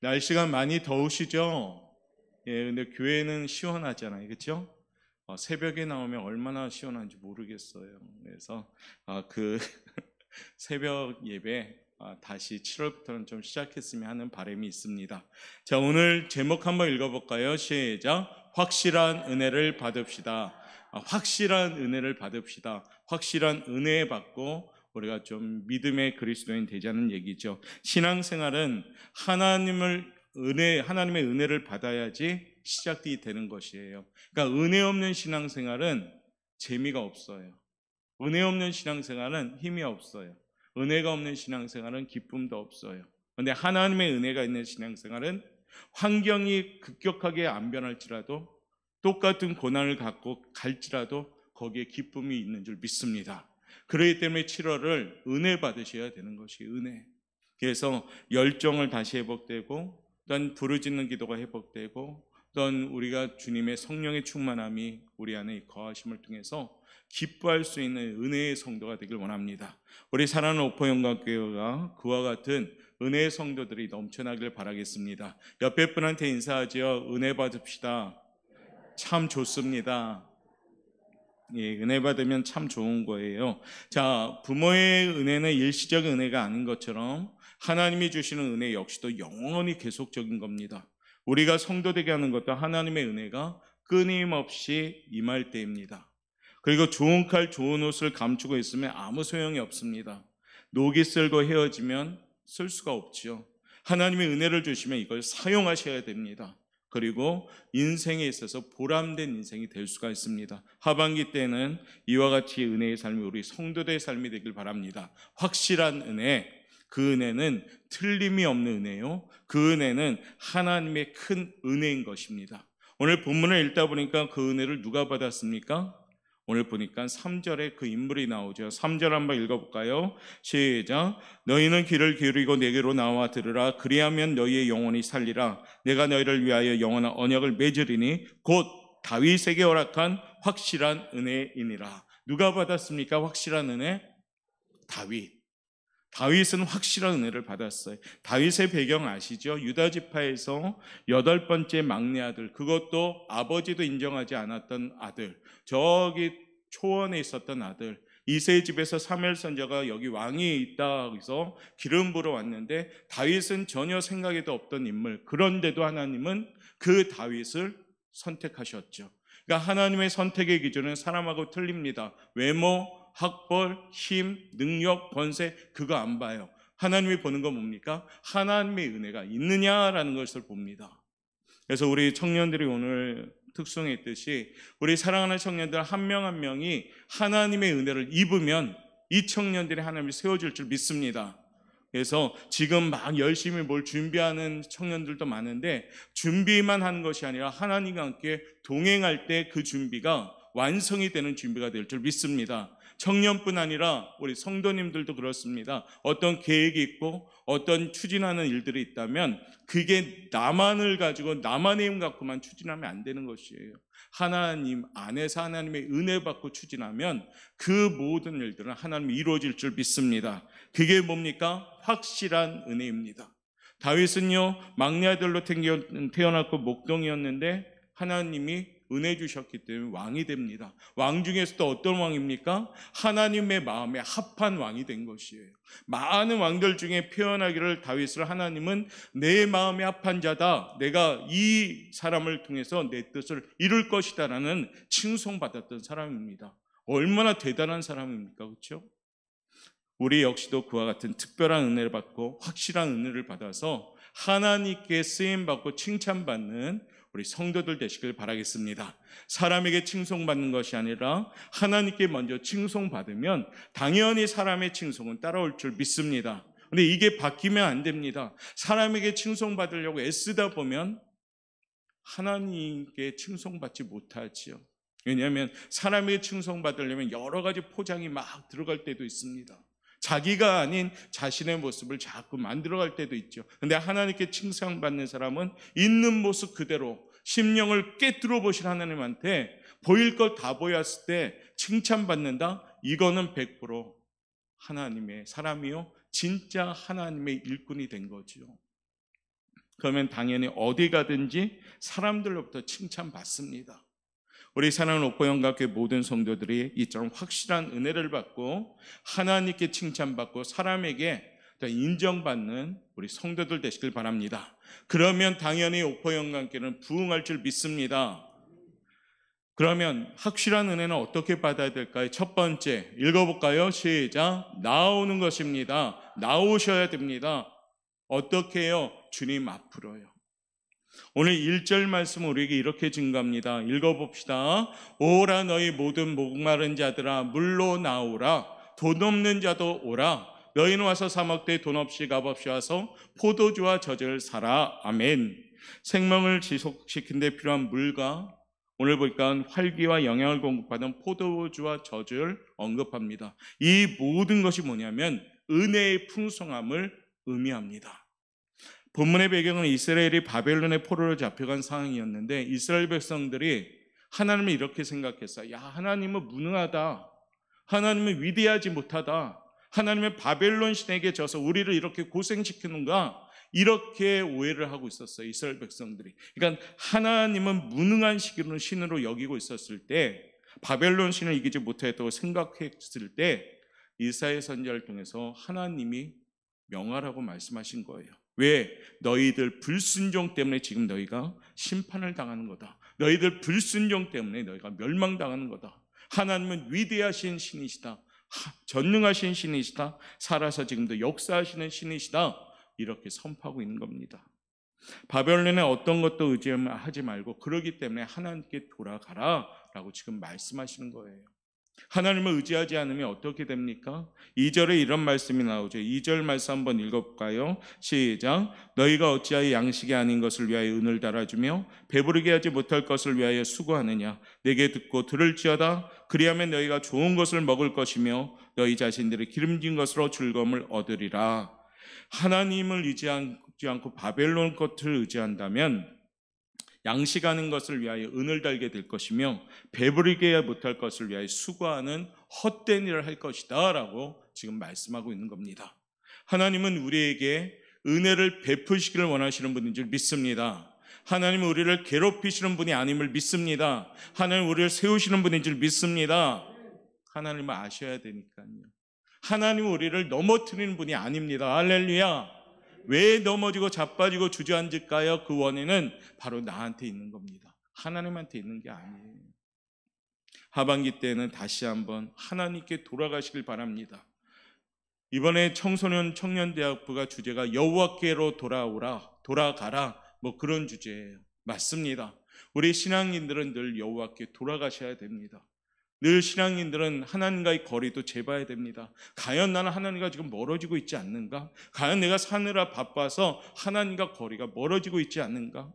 날씨가 많이 더우시죠? 예, 근데 교회는 시원하잖아요. 그렇죠? 새벽에 나오면 얼마나 시원한지 모르겠어요. 그래서 그 새벽 예배 다시 7월부터는 좀 시작했으면 하는 바람이 있습니다. 자, 오늘 제목 한번 읽어볼까요? 시작. 확실한 은혜를 받읍시다. 확실한 은혜를 받읍시다. 확실한 은혜 받고 우리가 좀 믿음의 그리스도인 되자는 얘기죠. 신앙생활은 하나님의 은혜를 받아야지 시작이 되는 것이에요. 그러니까 은혜 없는 신앙생활은 재미가 없어요. 은혜 없는 신앙생활은 힘이 없어요. 은혜가 없는 신앙생활은 기쁨도 없어요. 그런데 하나님의 은혜가 있는 신앙생활은 환경이 급격하게 안 변할지라도 똑같은 고난을 갖고 갈지라도 거기에 기쁨이 있는 줄 믿습니다. 그렇기 때문에 7월을 은혜 받으셔야 되는 것이 은혜. 그래서 열정을 다시 회복되고 또한 부르짖는 기도가 회복되고 또한 우리가 주님의 성령의 충만함이 우리 안에 거하심을 통해서 기뻐할 수 있는 은혜의 성도가 되길 원합니다. 우리 사랑하는 오포영광교회가 그와 같은 은혜의 성도들이 넘쳐나길 바라겠습니다. 옆에 분한테 인사하지요. 은혜 받읍시다. 참 좋습니다. 예, 은혜 받으면 참 좋은 거예요. 자, 부모의 은혜는 일시적인 은혜가 아닌 것처럼 하나님이 주시는 은혜 역시도 영원히 계속적인 겁니다. 우리가 성도 되게 하는 것도 하나님의 은혜가 끊임없이 임할 때입니다. 그리고 좋은 칼, 좋은 옷을 감추고 있으면 아무 소용이 없습니다. 녹이 쓸고 헤어지면 쓸 수가 없지요. 하나님의 은혜를 주시면 이걸 사용하셔야 됩니다. 그리고 인생에 있어서 보람된 인생이 될 수가 있습니다. 하반기 때는 이와 같이 은혜의 삶이 우리 성도들의 삶이 되길 바랍니다. 확실한 은혜, 그 은혜는 틀림이 없는 은혜요. 그 은혜는 하나님의 큰 은혜인 것입니다. 오늘 본문을 읽다 보니까 그 은혜를 누가 받았습니까? 오늘 보니까 3절에 그 인물이 나오죠. 3절 한번 읽어볼까요? 시작. 너희는 귀를 기울이고 내게로 나와 들으라. 그리하면 너희의 영혼이 살리라. 내가 너희를 위하여 영원한 언약을 맺으리니 곧 다윗에게 허락한 확실한 은혜이니라. 누가 받았습니까? 확실한 은혜? 다윗은 확실한 은혜를 받았어요. 다윗의 배경 아시죠? 유다 지파에서 8번째 막내 아들, 그것도 아버지도 인정하지 않았던 아들, 저기 초원에 있었던 아들, 이새의 집에서 사무엘 선지자가 여기 왕이 있다 해서 기름 부러 왔는데 다윗은 전혀 생각에도 없던 인물, 그런데도 하나님은 그 다윗을 선택하셨죠. 그러니까 하나님의 선택의 기준은 사람하고 틀립니다. 외모, 학벌, 힘, 능력, 권세 그거 안 봐요. 하나님이 보는 건 뭡니까? 하나님의 은혜가 있느냐라는 것을 봅니다. 그래서 우리 청년들이 오늘 특송했듯이 우리 사랑하는 청년들 한 명 한 명이 하나님의 은혜를 입으면 이 청년들이 하나님이 세워줄 줄 믿습니다. 그래서 지금 막 열심히 뭘 준비하는 청년들도 많은데 준비만 하는 것이 아니라 하나님과 함께 동행할 때 그 준비가 완성이 되는 준비가 될 줄 믿습니다. 청년뿐 아니라 우리 성도님들도 그렇습니다. 어떤 계획이 있고 어떤 추진하는 일들이 있다면 그게 나만을 가지고 나만의 힘 갖고만 추진하면 안 되는 것이에요. 하나님 안에서 하나님의 은혜 받고 추진하면 그 모든 일들은 하나님이 이루어질 줄 믿습니다. 그게 뭡니까? 확실한 은혜입니다. 다윗은요 막내 아들로 태어났고 목동이었는데 하나님이 은혜 주셨기 때문에 왕이 됩니다. 왕 중에서도 어떤 왕입니까? 하나님의 마음에 합한 왕이 된 것이에요. 많은 왕들 중에 표현하기를 다윗을 하나님은 내 마음에 합한 자다. 내가 이 사람을 통해서 내 뜻을 이룰 것이다 라는 칭송받았던 사람입니다. 얼마나 대단한 사람입니까? 그렇죠? 우리 역시도 그와 같은 특별한 은혜를 받고 확실한 은혜를 받아서 하나님께 쓰임받고 칭찬받는 우리 성도들 되시길 바라겠습니다. 사람에게 칭송받는 것이 아니라 하나님께 먼저 칭송받으면 당연히 사람의 칭송은 따라올 줄 믿습니다. 그런데 이게 바뀌면 안 됩니다. 사람에게 칭송받으려고 애쓰다 보면 하나님께 칭송받지 못하지요. 왜냐하면 사람에게 칭송받으려면 여러 가지 포장이 막 들어갈 때도 있습니다. 자기가 아닌 자신의 모습을 자꾸 만들어갈 때도 있죠. 그런데 하나님께 칭찬받는 사람은 있는 모습 그대로 심령을 꿰뚫어 보신 하나님한테 보일 것 다 보였을 때 칭찬받는다? 이거는 100% 하나님의 사람이요 진짜 하나님의 일꾼이 된 거죠. 그러면 당연히 어디 가든지 사람들로부터 칭찬받습니다. 우리 사랑하는 옥포영각교회 모든 성도들이 이처럼 확실한 은혜를 받고 하나님께 칭찬받고 사람에게 인정받는 우리 성도들 되시길 바랍니다. 그러면 당연히 옥포영각교회는 부흥할 줄 믿습니다. 그러면 확실한 은혜는 어떻게 받아야 될까요? 첫 번째, 읽어볼까요? 시작. 나오는 것입니다. 나오셔야 됩니다. 어떻게 해요? 주님 앞으로요. 오늘 1절 말씀 우리에게 이렇게 증거합니다. 읽어봅시다. 오라 너희 모든 목마른 자들아 물로 나오라. 돈 없는 자도 오라. 너희는 와서 사 먹되 돈 없이 값없이 와서 포도주와 젖을 사라. 아멘. 생명을 지속시키는 데 필요한 물과 오늘 보니까 활기와 영양을 공급하는 포도주와 젖을 언급합니다. 이 모든 것이 뭐냐면 은혜의 풍성함을 의미합니다. 본문의 배경은 이스라엘이 바벨론의 포로로 잡혀간 상황이었는데 이스라엘 백성들이 하나님을 이렇게 생각했어요. 야, 하나님은 무능하다. 하나님은 위대하지 못하다. 하나님은 바벨론 신에게 져서 우리를 이렇게 고생시키는가? 이렇게 오해를 하고 있었어요. 이스라엘 백성들이. 그러니까 하나님은 무능한 신으로 여기고 있었을 때 바벨론 신을 이기지 못했다고 생각했을 때 이사야 선지자를 통해서 하나님이 명하라고 말씀하신 거예요. 왜? 너희들 불순종 때문에 지금 너희가 심판을 당하는 거다. 너희들 불순종 때문에 너희가 멸망당하는 거다. 하나님은 위대하신 신이시다. 전능하신 신이시다. 살아서 지금도 역사하시는 신이시다. 이렇게 선포하고 있는 겁니다. 바벨론에 어떤 것도 의지하지 말고 그러기 때문에 하나님께 돌아가라 라고 지금 말씀하시는 거예요. 하나님을 의지하지 않으면 어떻게 됩니까? 2절에 이런 말씀이 나오죠. 2절 말씀 한번 읽어볼까요? 시작. 너희가 어찌하여 양식이 아닌 것을 위하여 은을 달아주며 배부르게 하지 못할 것을 위하여 수고하느냐. 내게 듣고 들을지어다. 그리하면 너희가 좋은 것을 먹을 것이며 너희 자신들의 기름진 것으로 즐거움을 얻으리라. 하나님을 의지하지 않고 바벨론 것을 의지한다면 양식하는 것을 위하여 은을 달게 될 것이며 배부르게 못할 것을 위하여 수고하는 헛된 일을 할 것이다 라고 지금 말씀하고 있는 겁니다. 하나님은 우리에게 은혜를 베푸시기를 원하시는 분인 줄 믿습니다. 하나님은 우리를 괴롭히시는 분이 아님을 믿습니다. 하나님은 우리를 세우시는 분인 줄 믿습니다. 하나님을 아셔야 되니까요. 하나님은 우리를 넘어뜨리는 분이 아닙니다. 할렐루야. 왜 넘어지고 자빠지고 주저앉을까요? 그 원인은 바로 나한테 있는 겁니다. 하나님한테 있는 게 아니에요. 하반기 때는 다시 한번 하나님께 돌아가시길 바랍니다. 이번에 청소년 청년대학부가 주제가 여호와께로 돌아가라 뭐 그런 주제예요. 맞습니다. 우리 신앙인들은 늘 여호와께 돌아가셔야 됩니다. 늘 신앙인들은 하나님과의 거리도 재봐야 됩니다. 과연 나는 하나님과 지금 멀어지고 있지 않는가? 과연 내가 사느라 바빠서 하나님과 거리가 멀어지고 있지 않는가?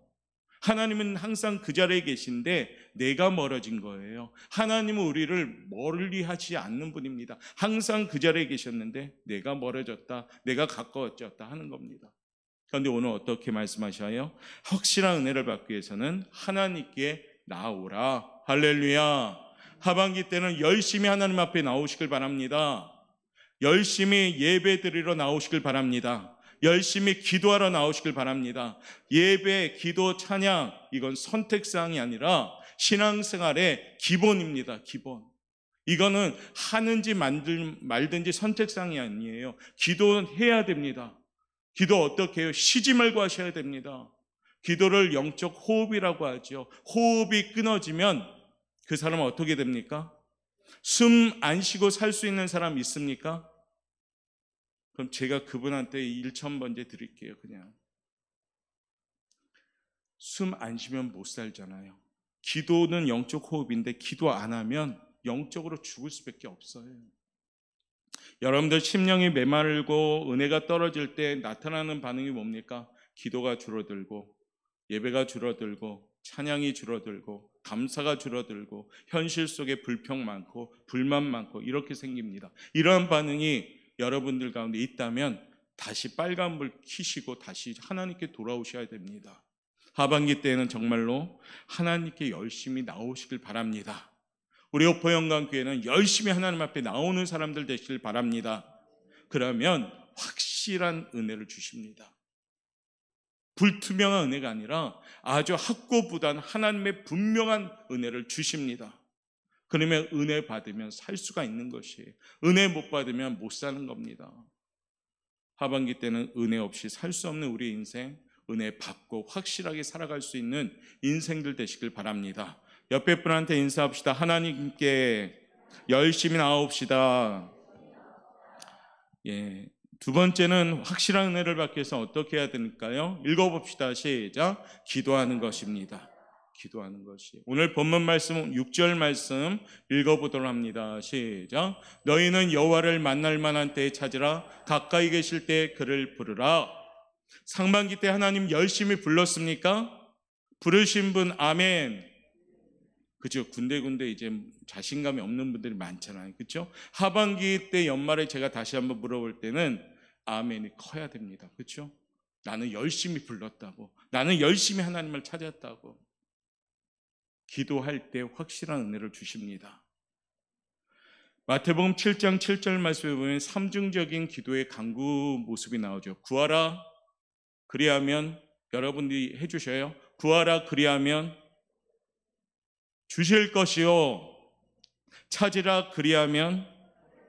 하나님은 항상 그 자리에 계신데 내가 멀어진 거예요. 하나님은 우리를 멀리 하지 않는 분입니다. 항상 그 자리에 계셨는데 내가 멀어졌다, 내가 가까워졌다 하는 겁니다. 그런데 오늘 어떻게 말씀하셔요? 확실한 은혜를 받기 위해서는 하나님께 나오라. 할렐루야. 하반기 때는 열심히 하나님 앞에 나오시길 바랍니다. 열심히 예배 드리러 나오시길 바랍니다. 열심히 기도하러 나오시길 바랍니다. 예배, 기도, 찬양 이건 선택사항이 아니라 신앙생활의 기본입니다. 기본. 이거는 하는지 말든지 선택사항이 아니에요. 기도해야 됩니다. 기도 어떻게 해요? 쉬지 말고 하셔야 됩니다. 기도를 영적 호흡이라고 하죠. 호흡이 끊어지면 그 사람은 어떻게 됩니까? 숨 안 쉬고 살 수 있는 사람 있습니까? 그럼 제가 그분한테 1,000번째 드릴게요. 그냥 숨 안 쉬면 못 살잖아요. 기도는 영적 호흡인데 기도 안 하면 영적으로 죽을 수밖에 없어요. 여러분들 심령이 메마르고 은혜가 떨어질 때 나타나는 반응이 뭡니까? 기도가 줄어들고 예배가 줄어들고 찬양이 줄어들고 감사가 줄어들고 현실 속에 불평 많고 불만 많고 이렇게 생깁니다. 이러한 반응이 여러분들 가운데 있다면 다시 빨간불 켜시고 다시 하나님께 돌아오셔야 됩니다. 하반기 때에는 정말로 하나님께 열심히 나오시길 바랍니다. 우리 옥포영광교회는 열심히 하나님 앞에 나오는 사람들 되시길 바랍니다. 그러면 확실한 은혜를 주십니다. 불투명한 은혜가 아니라 아주 확고부단 하나님의 분명한 은혜를 주십니다. 그러면 은혜 받으면 살 수가 있는 것이에요. 은혜 못 받으면 못 사는 겁니다. 하반기 때는 은혜 없이 살 수 없는 우리 인생, 은혜 받고 확실하게 살아갈 수 있는 인생들 되시길 바랍니다. 옆에 분한테 인사합시다. 하나님께 열심히 나옵시다. 예. 두 번째는 확실한 은혜를 받기 위해서 어떻게 해야 될까요? 읽어봅시다. 시작. 기도하는 것입니다. 기도하는 것이. 오늘 본문 말씀 6절 말씀 읽어보도록 합니다. 시작. 너희는 여호와를 만날 만한 때에 찾으라. 가까이 계실 때 그를 부르라. 상반기 때 하나님 열심히 불렀습니까? 부르신 분 아멘. 그죠? 군데군데 이제 자신감이 없는 분들이 많잖아요. 그렇죠? 하반기 때 연말에 제가 다시 한번 물어볼 때는 아멘이 커야 됩니다. 그렇죠? 나는 열심히 불렀다고. 나는 열심히 하나님을 찾았다고. 기도할 때 확실한 은혜를 주십니다. 마태복음 7장 7절 말씀에 보면 삼중적인 기도의 간구 모습이 나오죠. 구하라 그리하면 여러분들이 해주셔요. 구하라 그리하면 주실 것이요. 찾으라 그리하면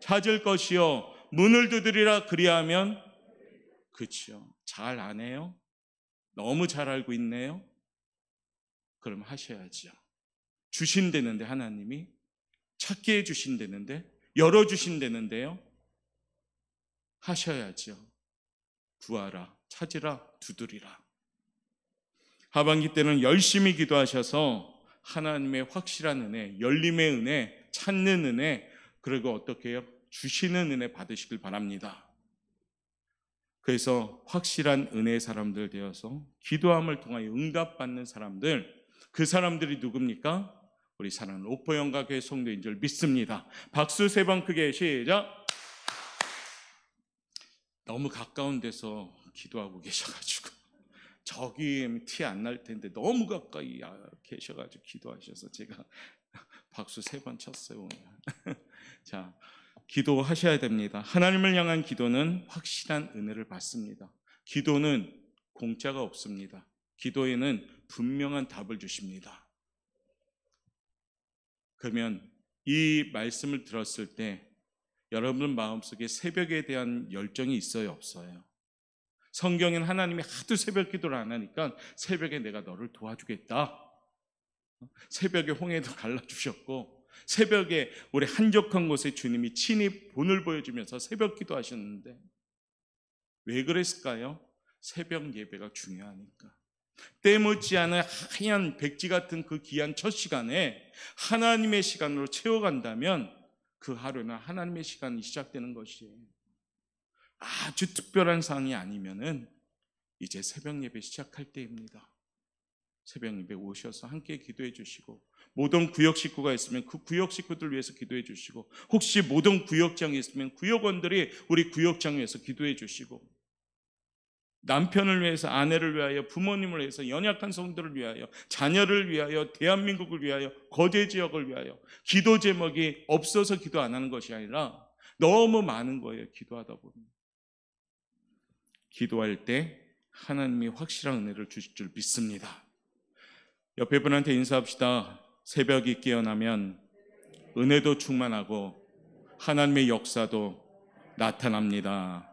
찾을 것이요. 문을 두드리라 그리하면. 그렇죠. 잘 안 해요? 너무 잘 알고 있네요? 그럼 하셔야죠. 주신다는데 하나님이 찾게 해주신다는데 열어주신다는데요. 하셔야죠. 구하라 찾으라 두드리라. 하반기 때는 열심히 기도하셔서 하나님의 확실한 은혜, 열림의 은혜, 찾는 은혜, 그리고 어떻게 해요? 주시는 은혜 받으시길 바랍니다. 그래서 확실한 은혜의 사람들 되어서 기도함을 통하여 응답받는 사람들, 그 사람들이 누굽니까? 우리 사랑하는 오포영가 교회 성도인 줄 믿습니다. 박수 3번 크게 시작. 너무 가까운 데서 기도하고 계셔가지고 저기 티 안 날 텐데 너무 가까이 계셔가지고 기도하셔서 제가 박수 3번 쳤어요 오늘. 자, 기도하셔야 됩니다. 하나님을 향한 기도는 확실한 은혜를 받습니다. 기도는 공짜가 없습니다. 기도에는 분명한 답을 주십니다. 그러면 이 말씀을 들었을 때 여러분 마음속에 새벽에 대한 열정이 있어요, 없어요? 성경에는 하나님이 하도 새벽 기도를 안 하니까 새벽에 내가 너를 도와주겠다. 새벽에 홍해도 갈라주셨고 새벽에 우리 한적한 곳에 주님이 친히 본을 보여주면서 새벽 기도하셨는데 왜 그랬을까요? 새벽 예배가 중요하니까. 때묻지 않은 하얀 백지 같은 그 귀한 첫 시간에 하나님의 시간으로 채워간다면 그 하루는 하나님의 시간이 시작되는 것이에요. 아주 특별한 상황이 아니면은 이제 새벽 예배 시작할 때입니다. 새벽 예배 오셔서 함께 기도해 주시고, 모든 구역 식구가 있으면 그 구역 식구들 위해서 기도해 주시고, 혹시 모든 구역장이 있으면 구역원들이 우리 구역장 위해서 기도해 주시고, 남편을 위해서, 아내를 위하여, 부모님을 위해서, 연약한 성도를 위하여, 자녀를 위하여, 대한민국을 위하여, 거제 지역을 위하여. 기도 제목이 없어서 기도 안 하는 것이 아니라 너무 많은 거예요. 기도하다 보면. 기도할 때 하나님이 확실한 은혜를 주실 줄 믿습니다. 옆에 분한테 인사합시다. 새벽이 깨어나면 은혜도 충만하고 하나님의 역사도 나타납니다.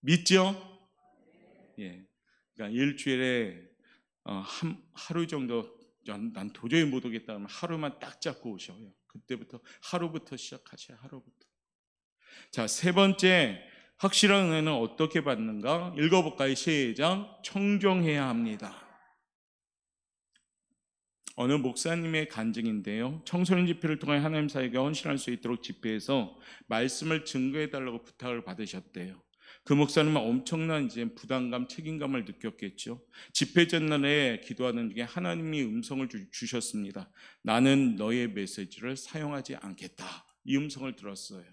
믿죠? 예. 그러니까 일주일에 하루 정도 난 도저히 못 오겠다 하면 하루만 딱 잡고 오셔요. 그때부터 하루부터 시작하셔요. 하루부터. 자, 3번째 확실한 은혜는 어떻게 받는가? 읽어볼까요? 시작. 청종해야 합니다. 어느 목사님의 간증인데요, 청소년 집회를 통해 하나님 사역에 헌신할 수 있도록 집회에서 말씀을 증거해달라고 부탁을 받으셨대요. 그 목사님은 엄청난 이제 부담감, 책임감을 느꼈겠죠. 집회 전날에 기도하는 중에 하나님이 음성을 주셨습니다. 나는 너의 메시지를 사용하지 않겠다. 이 음성을 들었어요.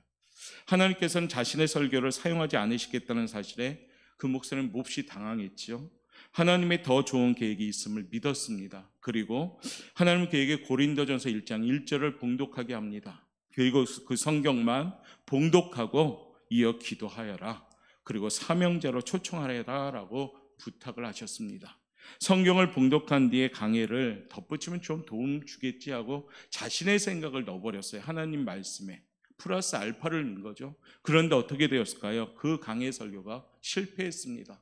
하나님께서는 자신의 설교를 사용하지 않으시겠다는 사실에 그 목사는 몹시 당황했죠. 하나님의 더 좋은 계획이 있음을 믿었습니다. 그리고 하나님 계획에 고린도전서 1장 1절을 봉독하게 합니다. 그리고 그 성경만 봉독하고 이어 기도하여라. 그리고 사명자로 초청하라라고 부탁을 하셨습니다. 성경을 봉독한 뒤에 강해를 덧붙이면 좀 도움 주겠지 하고 자신의 생각을 넣어버렸어요. 하나님 말씀에 플러스 알파를 넣은 거죠. 그런데 어떻게 되었을까요? 그 강해 설교가 실패했습니다.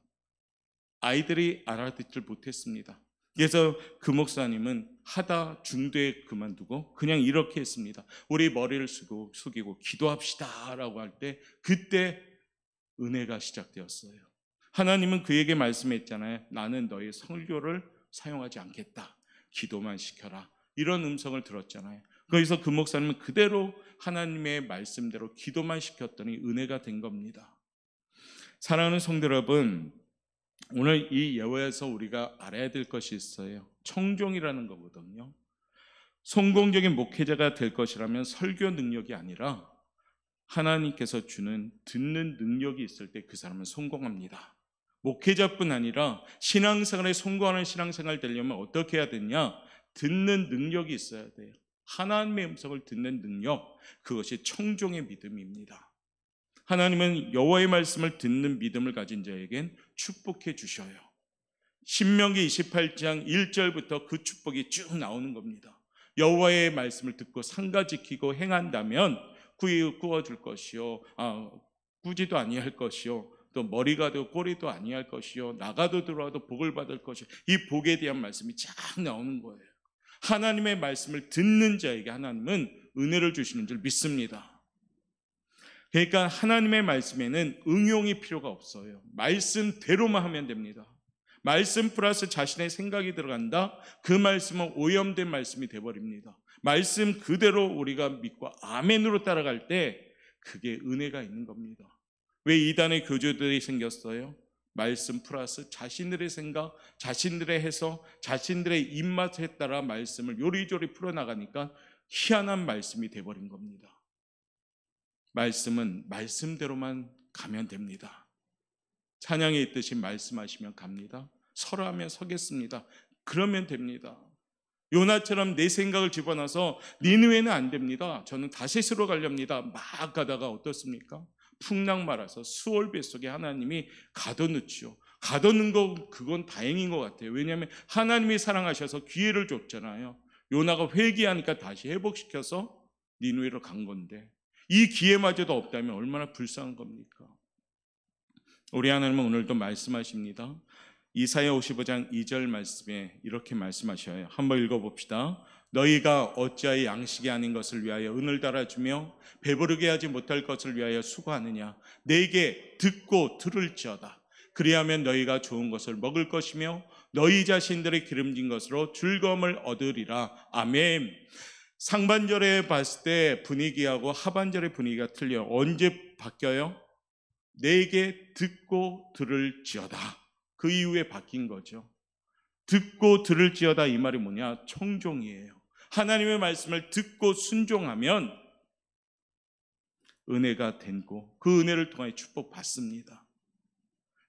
아이들이 알아듣질 못했습니다. 그래서 그 목사님은 하다 중도에 그만두고 그냥 이렇게 했습니다. 우리 머리를 숙이고 기도합시다 라고 할 때 그때 은혜가 시작되었어요. 하나님은 그에게 말씀했잖아요. 나는 너의 설교를 사용하지 않겠다. 기도만 시켜라. 이런 음성을 들었잖아요. 그래서 그 목사님은 그대로 하나님의 말씀대로 기도만 시켰더니 은혜가 된 겁니다. 사랑하는 성도 여러분, 오늘 이 예화에서 우리가 알아야 될 것이 있어요. 청종이라는 거거든요. 성공적인 목회자가 될 것이라면 설교 능력이 아니라 하나님께서 주는 듣는 능력이 있을 때 그 사람은 성공합니다. 목회자뿐 아니라 신앙생활에 성공하는 신앙생활 되려면 어떻게 해야 되냐? 듣는 능력이 있어야 돼요. 하나님의 음성을 듣는 능력, 그것이 청종의 믿음입니다. 하나님은 여호와의 말씀을 듣는 믿음을 가진 자에겐 축복해 주셔요. 신명기 28장 1절부터 그 축복이 쭉 나오는 겁니다. 여호와의 말씀을 듣고 상가 지키고 행한다면 구워줄 것이요, 꾸지도 아니할 것이요, 또 머리가 되고 꼬리도 아니할 것이요, 나가도 들어와도 복을 받을 것이요. 이 복에 대한 말씀이 쫙 나오는 거예요. 하나님의 말씀을 듣는 자에게 하나님은 은혜를 주시는 줄 믿습니다. 그러니까 하나님의 말씀에는 응용이 필요가 없어요. 말씀대로만 하면 됩니다. 말씀 플러스 자신의 생각이 들어간다? 그 말씀은 오염된 말씀이 돼버립니다. 말씀 그대로 우리가 믿고 아멘으로 따라갈 때 그게 은혜가 있는 겁니다. 왜 이단의 교주들이 생겼어요? 말씀 플러스 자신들의 생각, 자신들의 해석, 자신들의 입맛에 따라 말씀을 요리조리 풀어나가니까 희한한 말씀이 돼버린 겁니다. 말씀은 말씀대로만 가면 됩니다. 찬양에 있듯이 말씀하시면 갑니다. 설하면 서겠습니다. 그러면 됩니다. 요나처럼 내 생각을 집어넣어서 니느웨는 안 됩니다. 저는 다시스로 가렵니다. 막 가다가 어떻습니까? 풍랑 말아서 수월 뱃속에 하나님이 가둬놓죠. 가둬놓은 거 그건 다행인 것 같아요. 왜냐하면 하나님이 사랑하셔서 기회를 줬잖아요. 요나가 회개하니까 다시 회복시켜서 니느웨로 간 건데 이 기회마저도 없다면 얼마나 불쌍한 겁니까? 우리 하나님은 오늘도 말씀하십니다. 이사야 55장 2절 말씀에 이렇게 말씀하셔요. 한번 읽어봅시다. 너희가 어찌하여 양식이 아닌 것을 위하여 은을 달아주며 배부르게 하지 못할 것을 위하여 수고하느냐. 내게 듣고 들을지어다. 그리하면 너희가 좋은 것을 먹을 것이며 너희 자신들의 기름진 것으로 즐거움을 얻으리라. 아멘. 상반절에 봤을 때 분위기하고 하반절의 분위기가 틀려요. 언제 바뀌어요? 내게 듣고 들을지어다. 그 이후에 바뀐 거죠. 듣고 들을지어다 이 말이 뭐냐? 청종이에요. 하나님의 말씀을 듣고 순종하면 은혜가 되고 그 은혜를 통해 축복받습니다.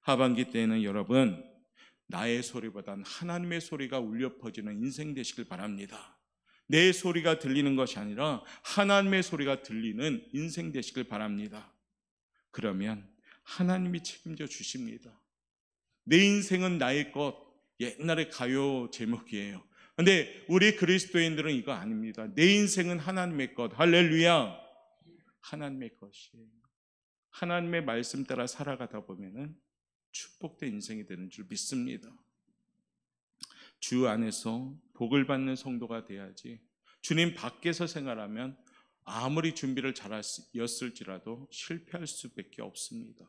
하반기 때에는 여러분 나의 소리보단 하나님의 소리가 울려 퍼지는 인생 되시길 바랍니다. 내 소리가 들리는 것이 아니라 하나님의 소리가 들리는 인생 되시길 바랍니다. 그러면 하나님이 책임져 주십니다. 내 인생은 나의 것, 옛날에 가요 제목이에요. 근데 우리 그리스도인들은 이거 아닙니다. 내 인생은 하나님의 것. 할렐루야. 하나님의 것이에요. 하나님의 말씀 따라 살아가다 보면은 축복된 인생이 되는 줄 믿습니다. 주 안에서 복을 받는 성도가 돼야지 주님 밖에서 생활하면 아무리 준비를 잘했을지라도 실패할 수밖에 없습니다.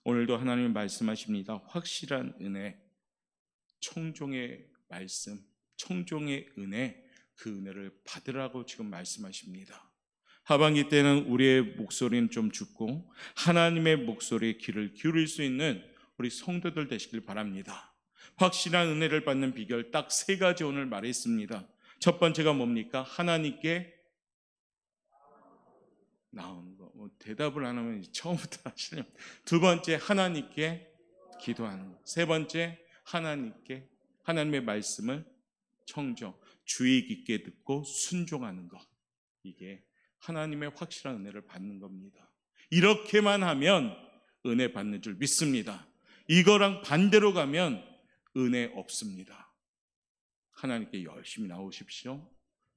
오늘도 하나님이 말씀하십니다. 확실한 은혜, 청종의 말씀, 청종의 은혜, 그 은혜를 받으라고 지금 말씀하십니다. 하반기 때는 우리의 목소리는 좀 죽고 하나님의 목소리에 귀를 기울일 수 있는 우리 성도들 되시길 바랍니다. 확실한 은혜를 받는 비결 딱 3가지 오늘 말했습니다. 첫 번째가 뭡니까? 하나님께 나오는 거. 대답을 안 하면 처음부터 하시려면. 두 번째, 하나님께 기도하는 거. 세 번째, 하나님께 하나님의 말씀을 청정, 주의 깊게 듣고 순종하는 것. 이게 하나님의 확실한 은혜를 받는 겁니다. 이렇게만 하면 은혜 받는 줄 믿습니다. 이거랑 반대로 가면 은혜 없습니다. 하나님께 열심히 나오십시오.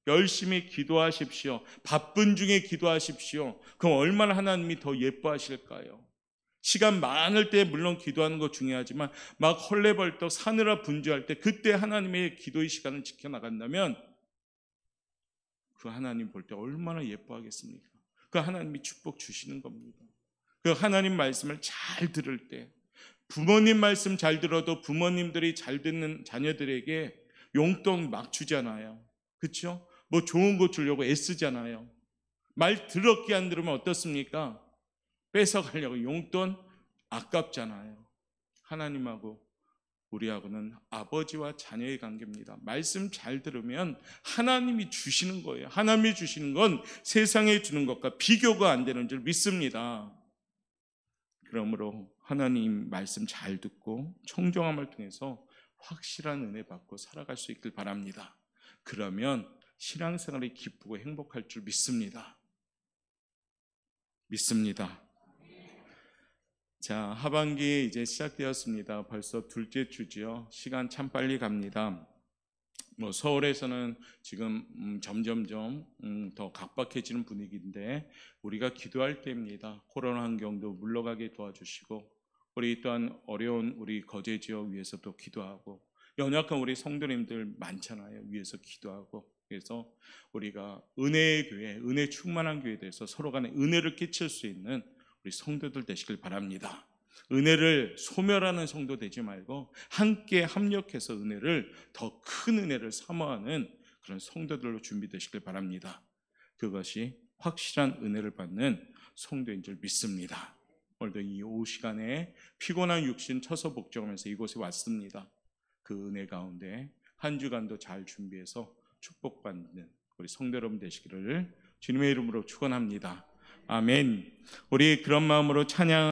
열심히 기도하십시오. 바쁜 중에 기도하십시오. 그럼 얼마나 하나님이 더 예뻐하실까요? 시간 많을 때 물론 기도하는 거 중요하지만 막 헐레벌떡 사느라 분주할 때 그때 하나님의 기도의 시간을 지켜나간다면 그 하나님 볼 때 얼마나 예뻐하겠습니까? 그 하나님이 축복 주시는 겁니다. 그 하나님 말씀을 잘 들을 때, 부모님 말씀 잘 들어도 부모님들이 잘 듣는 자녀들에게 용돈 막 주잖아요. 그렇죠? 뭐 좋은 거 주려고 애쓰잖아요. 말 더럽게 안 들으면 어떻습니까? 뺏어가려고 용돈 아깝잖아요. 하나님하고 우리하고는 아버지와 자녀의 관계입니다. 말씀 잘 들으면 하나님이 주시는 거예요. 하나님이 주시는 건 세상에 주는 것과 비교가 안 되는 줄 믿습니다. 그러므로 하나님 말씀 잘 듣고 청정함을 통해서 확실한 은혜 받고 살아갈 수 있길 바랍니다. 그러면 신앙생활이 기쁘고 행복할 줄 믿습니다. 믿습니다. 자, 하반기 이제 시작되었습니다. 벌써 둘째 주지요. 시간 참 빨리 갑니다. 뭐 서울에서는 지금 점점점 더 각박해지는 분위기인데 우리가 기도할 때입니다. 코로나 환경도 물러가게 도와주시고 우리 또한 어려운 우리 거제 지역 위해서도 기도하고 연약한 우리 성도님들 많잖아요. 위해서 기도하고 그래서 우리가 은혜의 교회, 은혜 충만한 교회에 대해서 서로 간에 은혜를 끼칠 수 있는 우리 성도들 되시길 바랍니다. 은혜를 소멸하는 성도 되지 말고 함께 합력해서 은혜를 더 큰 은혜를 사모하는 그런 성도들로 준비되시길 바랍니다. 그것이 확실한 은혜를 받는 성도인 줄 믿습니다. 오늘도 이 오후 시간에 피곤한 육신 처서 복종하면서 이곳에 왔습니다. 그 은혜 가운데 한 주간도 잘 준비해서 축복받는 우리 성도 여러분 되시기를 주님의 이름으로 축원합니다. 아멘. 우리 그런 마음으로 찬양